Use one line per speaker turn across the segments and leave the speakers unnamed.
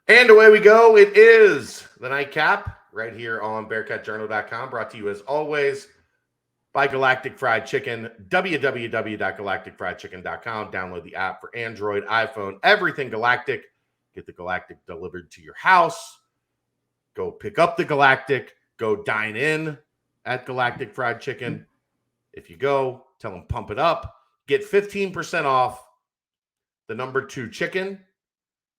And away we go. It is the nightcap right here on BearcatJournal.com, brought to you as always by Galactic Fried Chicken, www.galacticfriedchicken.com. Download the app for Android, iPhone, everything Galactic. Get the Galactic delivered to your house. Go pick up the Galactic. Go dine in at Galactic Fried Chicken. If you go, tell them pump it up. Get 15% off the number 2 chicken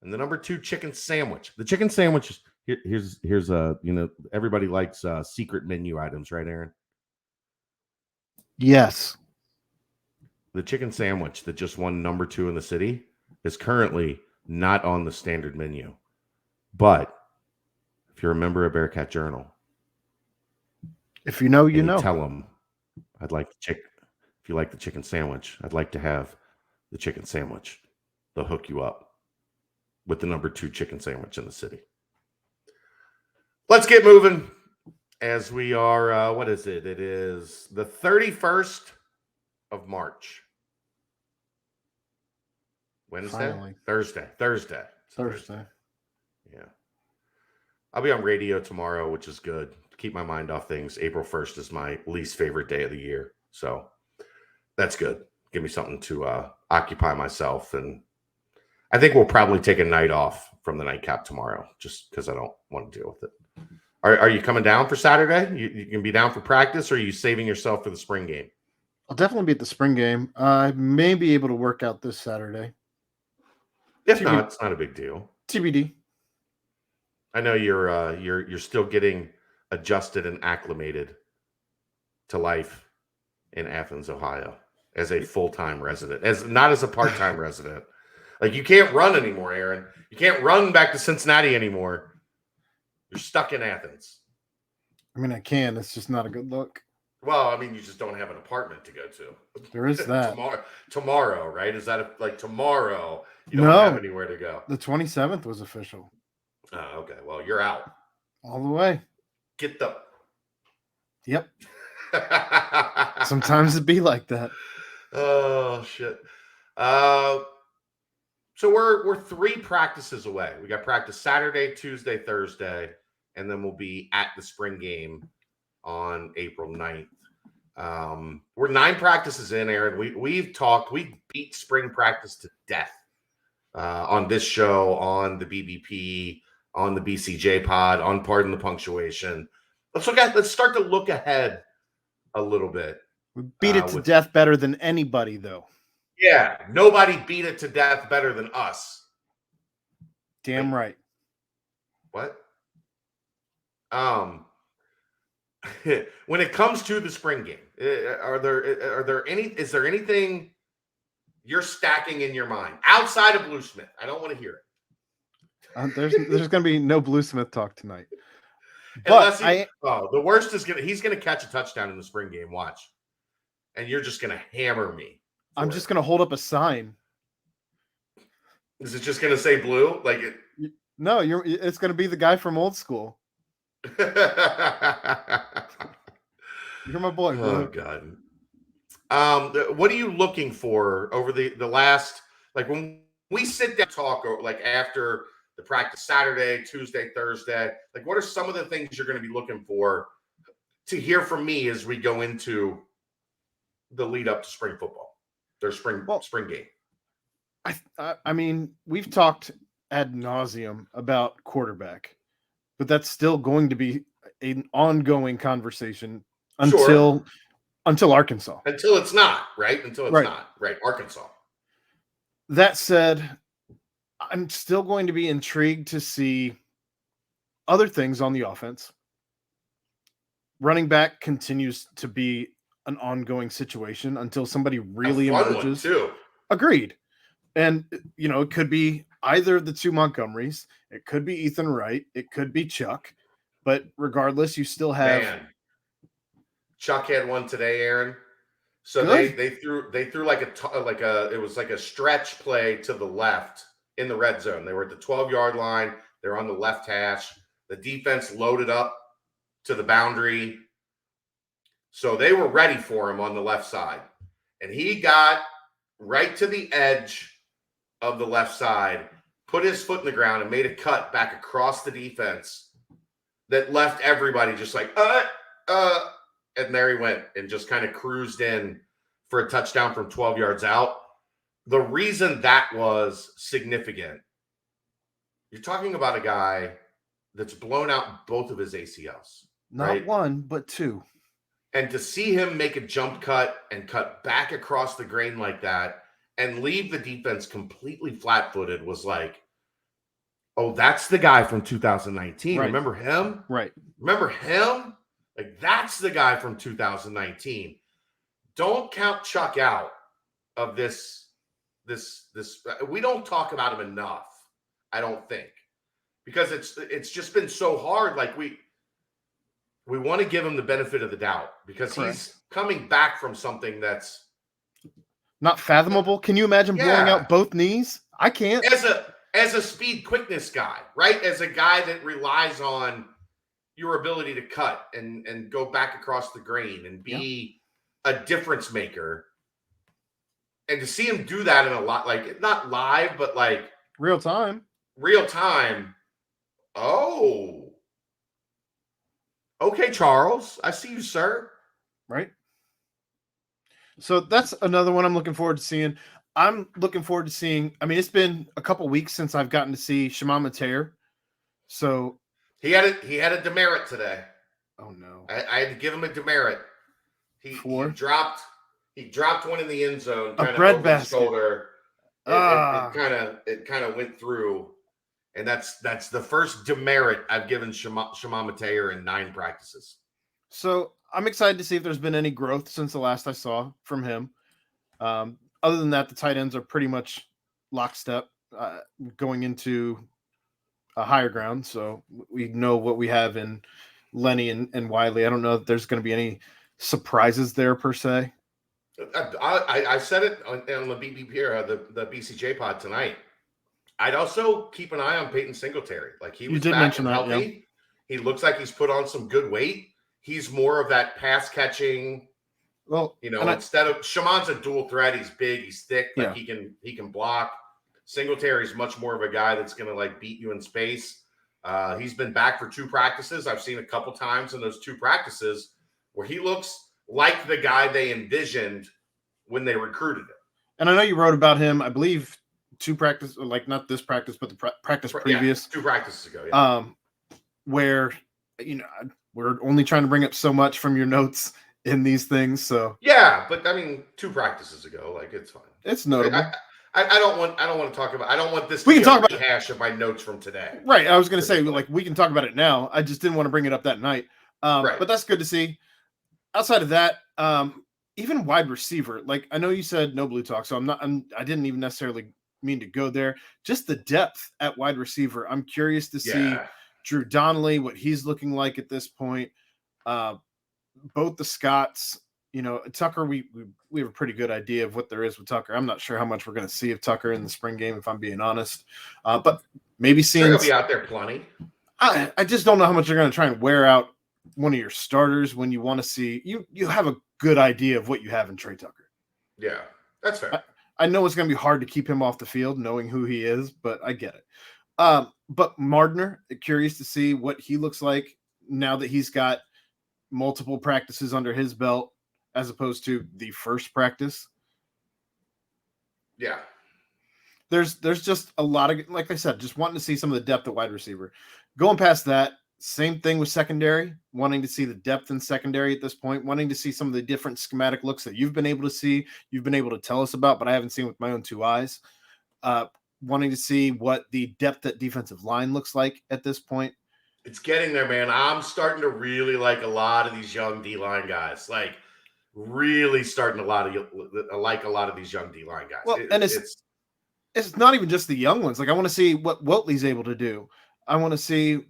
and the number 2 chicken sandwich. The chicken sandwich, here's everybody likes secret menu items, right, Aaron?
Yes.
The chicken sandwich that just won number 2 in the city is currently not on the standard menu. But if you're a member of Bearcat Journal,
if you know, you know.
Tell them, I'd like the chicken. If you like the chicken sandwich, I'd like to have the chicken sandwich. They'll hook you up with the number 2 chicken sandwich in the city. Let's get moving as we are, what is it? It is the 31st of March. Wednesday?
Finally.
Thursday. Yeah. I'll be on radio tomorrow, which is good. Keep my mind off things. April 1st is my least favorite day of the year. So that's good. Give me something to occupy myself. And I think we'll probably take a night off from the nightcap tomorrow just because I don't want to deal with it. Are you coming down for Saturday? You can be down for practice, or are you saving yourself for the spring game?
I'll definitely be at the spring game. I may be able to work out this Saturday.
If not, it's not a big deal.
TBD.
I know you're still getting adjusted and acclimated to life in Athens, Ohio, as a full-time resident, not as a part-time resident. Like, you can't run anymore, Aaron. You can't run back to Cincinnati anymore. You're stuck in Athens.
I mean, I can. It's just not a good look.
Well, I mean, you just don't have an apartment to go to.
There is that.
tomorrow, right? Is that like tomorrow? You don't have anywhere to go.
The 27th was official.
Oh, okay. Well, you're out.
All the way.
Get the.
Yep. Sometimes it be like that.
Oh, shit. So we're 3 practices away. We got practice Saturday, Tuesday, Thursday, and then we'll be at the spring game on April 9th. We're 9 practices in, Aaron. We beat spring practice to death on this show, on the BBP, on the BCJ pod, on Pardon the Punctuation. Let's start to look ahead a little bit.
We beat it to death better than anybody, though.
Yeah, nobody beat it to death better than us.
Damn right.
What? When it comes to the spring game, is there anything you're stacking in your mind outside of Blue Smith? I don't want to hear it.
There's going to be no Blue Smith talk tonight.
But the worst is he's going to catch a touchdown in the spring game. Watch, and you're just going to hammer me.
I'm just going to hold up a sign.
Is it just going to say Blue? Like it?
No, it's going to be the guy from old school. You're my boy, bro.
Oh, God. What are you looking for over the last, like, when we sit down and talk, like, after the practice Saturday, Tuesday, Thursday, like, what are some of the things you're going to be looking for to hear from me as we go into the lead up to spring football? Their spring game.
I mean, we've talked ad nauseum about quarterback, but that's still going to be an ongoing conversation until Arkansas.
Until it's not, right? Not, right? Arkansas.
That said, I'm still going to be intrigued to see other things on the offense. Running back continues to be an ongoing situation until somebody really emerges.
Too.
Agreed. And, it could be either of the 2 Montgomerys. It could be Ethan Wright. It could be Chuck. But regardless, you still have. Man.
Chuck had one today, Aaron. So they threw it was like a stretch play to the left in the red zone. They were at the 12-yard line. They're on the left hash. The defense loaded up to the boundary. So they were ready for him on the left side. And he got right to the edge of the left side put his foot in the ground and made a cut back across the defense that left everybody just like, and there he went and just kind of cruised in for a touchdown from 12 yards out. The reason that was significant, you're talking about a guy that's blown out both of his ACLs.
Not
right?
one, but two.
And to see him make a jump cut and cut back across the grain like that and leave the defense completely flat-footed was like, oh, that's the guy from 2019.
Right.
Remember him?
Right.
Remember him? Like, that's the guy from 2019. Don't count Chuck out of this. We don't talk about him enough, I don't think, because it's just been so hard. Like, we want to give him the benefit of the doubt because he's coming back from something that's
not fathomable. Can you imagine blowing out both knees? I can't.
As a speed quickness guy, right? As a guy that relies on your ability to cut and go back across the grain and be a difference maker. And to see him do that in a lot, like not live, but like
real time.
Oh, okay, Charles, I see you, sir.
Right. So that's another one I'm looking forward to seeing. I'm looking forward to seeing. I mean, it's been a couple weeks since I've gotten to see Shimon Mateer. So
he had a demerit today.
Oh no!
I had to give him a demerit. He dropped one in the end zone, kind of over his shoulder. It kind of went through, and that's the first demerit I've given Shimon Mateer in 9 practices.
So I'm excited to see if there's been any growth since the last I saw from him. Other than that, the tight ends are pretty much lockstep going into a higher ground. So we know what we have in Lenny and Wiley. I don't know if there's going to be any surprises there per se.
I said it on the the BCJ pod tonight. I'd also keep an eye on Peyton Singletary. Like he was back and healthy. Yeah. He looks like he's put on some good weight. He's more of that pass catching.
Well,
instead of Shimon's a dual threat. He's big, he's thick, like he can block. Singletary's much more of a guy that's going to like beat you in space. He's been back for 2 practices. I've seen a couple times in those 2 practices where he looks like the guy they envisioned when they recruited him.
And I know you wrote about him, I believe 2 practices, like not this practice, but the practice previous.
2 practices ago. Yeah.
Where, we're only trying to bring up so much from your notes in these things. So
yeah, but I mean, 2 practices ago, like it's fine.
It's notable.
I don't want to talk about. I don't want this.
We can talk about
rehash of my notes from today.
Right. I was going to say like we can talk about it now. I just didn't want to bring it up that night. But that's good to see. Outside of that, even wide receiver. Like I know you said no blue talk, so I didn't even necessarily mean to go there. Just the depth at wide receiver. I'm curious to see Drew Donnelly, what he's looking like at this point. Both the Scotts. Tucker, we have a pretty good idea of what there is with Tucker. I'm not sure how much we're going to see of Tucker in the spring game, if I'm being honest. But maybe seeing
he'll be out there plenty.
I just don't know how much you're going to try and wear out one of your starters when you want to see you have a good idea of what you have in Trey Tucker.
Yeah, that's fair.
I know it's going to be hard to keep him off the field knowing who he is, but I get it. But Mardner, curious to see what he looks like now that he's got multiple practices under his belt, as opposed to the first practice.
Yeah.
There's just a lot of, like I said, just wanting to see some of the depth at wide receiver. Going past that, same thing with secondary, wanting to see the depth in secondary at this point, wanting to see some of the different schematic looks that you've been able to see, you've been able to tell us about, but I haven't seen with my own 2 eyes. Wanting to see what the depth at defensive line looks like at this point.
It's getting there, man. I'm starting to really like a lot of these young D-line guys. Like, really starting like a lot of these young D-line guys.
Well, it's not even just the young ones. Like I want to see what Weltley's able to do. I want to see,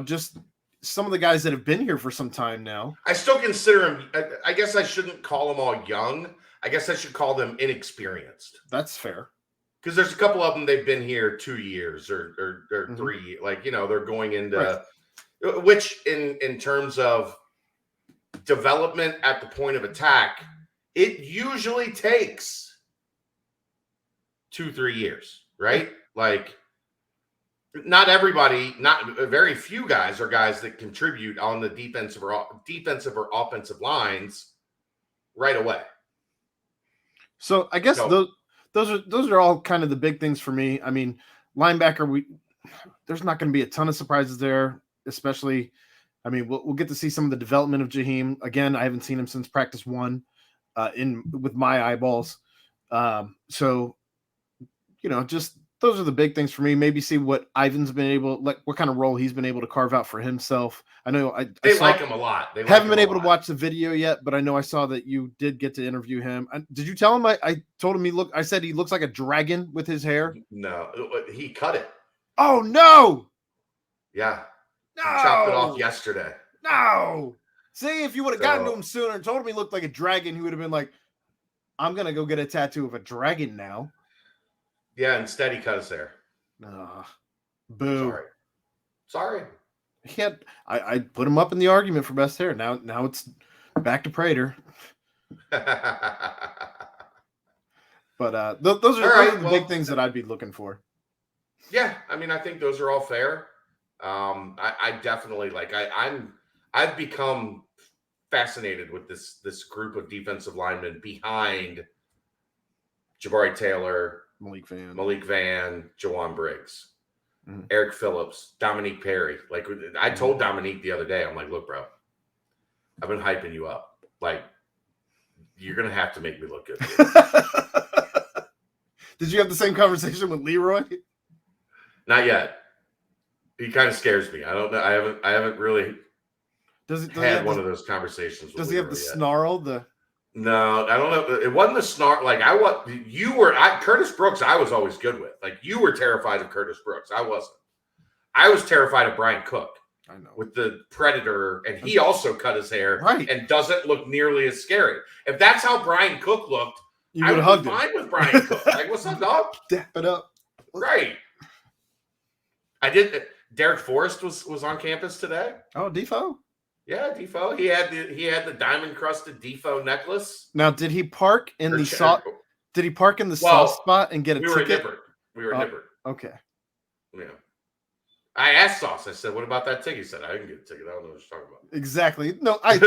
just some of the guys that have been here for some time now.
I still consider him. I guess I shouldn't call them all young. I guess I should call them inexperienced.
That's fair.
Because there's a couple of them, they've been here 2 years or 3. Like, they're going into which in terms of development at the point of attack, it usually takes 2-3 years, right? Like not everybody, not very few guys are guys that contribute on the defensive or offensive lines right away.
So I guess those are all kind of the big things for me. I mean, linebacker, there's not going to be a ton of surprises there, especially. I mean, we'll get to see some of the development of Jaheim. Again, I haven't seen him since practice 1 with my eyeballs. So, just those are the big things for me. Maybe see what Ivan's been able, what kind of role he's been able to carve out for himself. I know
they like him a lot. They
haven't been able to watch the video yet, but I know I saw that you did get to interview him. Did you tell him? I told him I said he looks like a dragon with his hair.
No, he cut it.
Oh no!
Yeah. No. He chopped it off yesterday.
No. See, if you would have gotten to him sooner and told him he looked like a dragon, he would have been like, I'm going to go get a tattoo of a dragon now.
Yeah, instead he cut his hair.
Boo.
Sorry.
I put him up in the argument for best hair. Now it's back to Prater. But those are the big things that I'd be looking for.
Yeah, I mean, I think those are all fair. I definitely I've become fascinated with this group of defensive linemen behind Jabari Taylor, Malik Van, Jawan Briggs, Eric Phillips, Dominique Perry. Like I told Dominique the other day, I'm like, look, bro, I've been hyping you up. Like, you're gonna have to make me look good.
Did you have the same conversation with Leroy?
Not yet. He kind of scares me. I don't know. I haven't really had one of those conversations.
Does he have the snarl?
No, I don't know. It wasn't the snarl. Like Curtis Brooks, I was always good with. Like you were terrified of Curtis Brooks. I wasn't. I was terrified of Brian Cook.
I know.
With the Predator, and he also cut his hair and doesn't look nearly as scary. If that's how Brian Cook looked, I would have been fine with Brian Cook. Like, what's up, dog?
Dap it up.
Right. I did. Derek Forrest was on campus today.
Oh, Defoe.
Yeah, Defoe. He had the diamond crusted Defoe necklace.
Now, did he park in the soft? Did he park in the soft spot and get a ticket?
We were at Nippert.
Okay.
Yeah. I asked Sauce. I said, "What about that ticket?" He said, "I didn't get a ticket. I don't know what you're talking about."
Exactly. No, I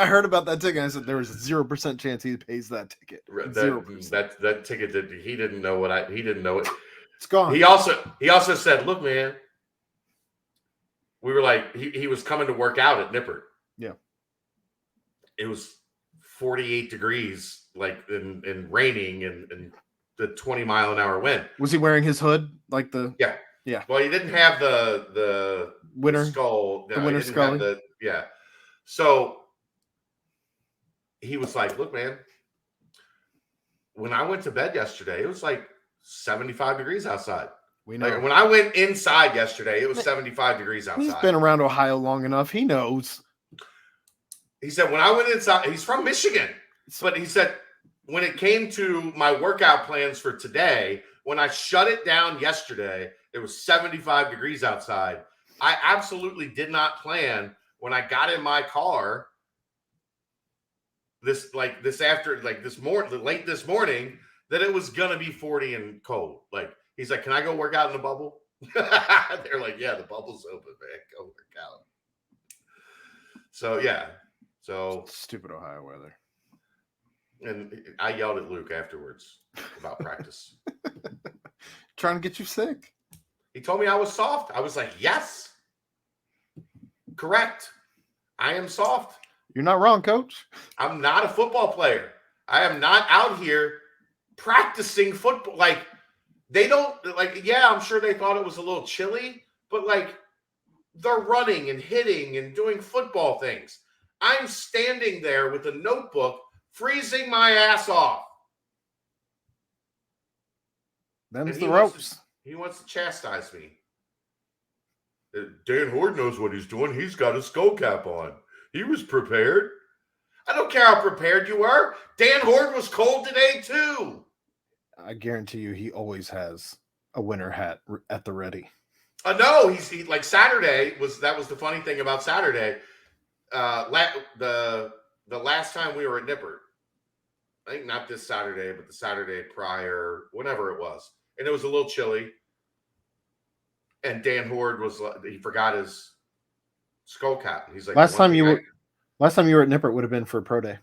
heard about that ticket. I said there was a 0% chance he pays that ticket. 0%.
That ticket he didn't know what he didn't know it.
It's gone.
He also said, "Look, man, we were like he was coming to work out at Nippert.
Yeah,
it was 48 degrees, like and raining and the 20-mile-an-hour wind.
Was he wearing his hood like the?
Yeah.
Yeah.
Well, he didn't have the
winter
skull.
No, the winter skull.
Yeah. So he was like, "Look, man, when I went to bed yesterday, it was like 75 degrees outside.
We know.
Like, when I went inside yesterday, it was 75 degrees outside."
He's been around Ohio long enough. He knows.
He said, when I went inside, he's from Michigan, but he said, when it came to my workout plans for today, when I shut it down yesterday, it was 75 degrees outside. I absolutely did not plan when I got in my car late this morning, that it was going to be 40 and cold. Like, he's like, "Can I go work out in the bubble?" They're like, "Yeah, the bubble's open, man. Go work out." So, yeah. So
stupid Ohio weather.
And I yelled at Luke afterwards about practice.
Trying to get you sick.
He told me I was soft. I was like, yes. Correct. I am soft.
You're not wrong, coach.
I'm not a football player. I am not out here practicing football. Like, they don't, like, yeah, I'm sure they thought it was a little chilly, but, like, they're running and hitting and doing football things. I'm standing there with a notebook, freezing my ass off.
Them's the ropes.
He wants to chastise me. Dan Horde knows what he's doing. He's got a skull cap on. He was prepared. I don't care how prepared you were. Dan Horde was cold today too.
I guarantee you he always has a winter hat at the ready.
No, he like Saturday was the funny thing about Saturday. The last time we were at Nippert, I think not this Saturday, but the Saturday prior, whenever it was, and it was a little chilly. And Dan Horde he forgot his skull cap. He's like,
last time you were at Nippert would have been for Pro Day.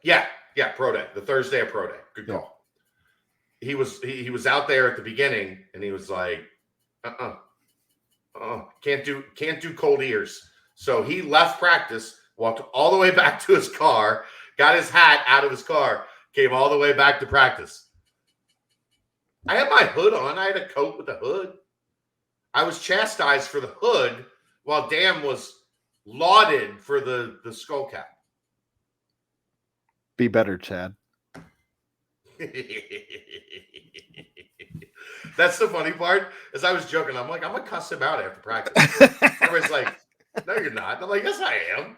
Yeah, Pro Day, the Thursday of Pro Day. Good call. He was out there at the beginning, and he was like, can't do cold ears. So he left practice, walked all the way back to his car, got his hat out of his car, came all the way back to practice. I had my hood on. I had a coat with a hood. I was chastised for the hood while Dan was lauded for the skull cap.
Be better, Chad.
That's the funny part. As I was joking, I'm like, I'm gonna cuss him out after practice. Everybody's like, no, you're not. I'm like, yes, I am.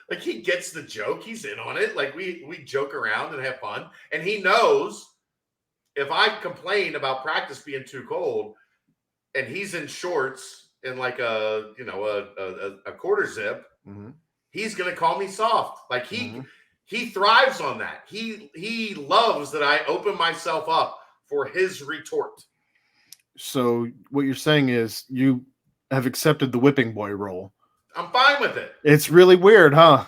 Like, he gets the joke. He's in on it. Like, we joke around and have fun. And he knows if I complain about practice being too cold and he's in shorts and like a quarter zip, he's gonna call me soft. Like he thrives on that. He loves that I open myself up for his retort.
So what you're saying is you have accepted the whipping boy role.
I'm fine with it.
It's really weird, huh?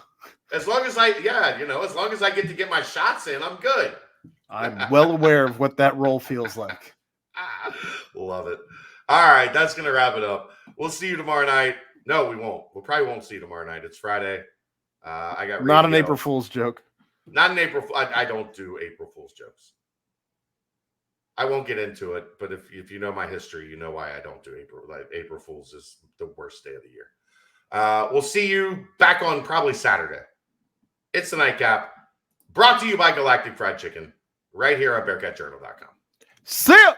As long as as long as I get to get my shots in, I'm good.
I'm well aware of what that role feels like.
Love it. All right, that's going to wrap it up. We'll see you tomorrow night. No, we won't. We probably won't see you tomorrow night. It's Friday. I got
not an April Fool's joke.
Not an April. I don't do April Fool's jokes. I won't get into it, but if you know my history, you know why I don't do April. Like, April Fool's is the worst day of the year. We'll see you back on probably Saturday. It's the Nightcap, brought to you by Galactic Fried Chicken, right here on BearcatJournal.com.
See ya!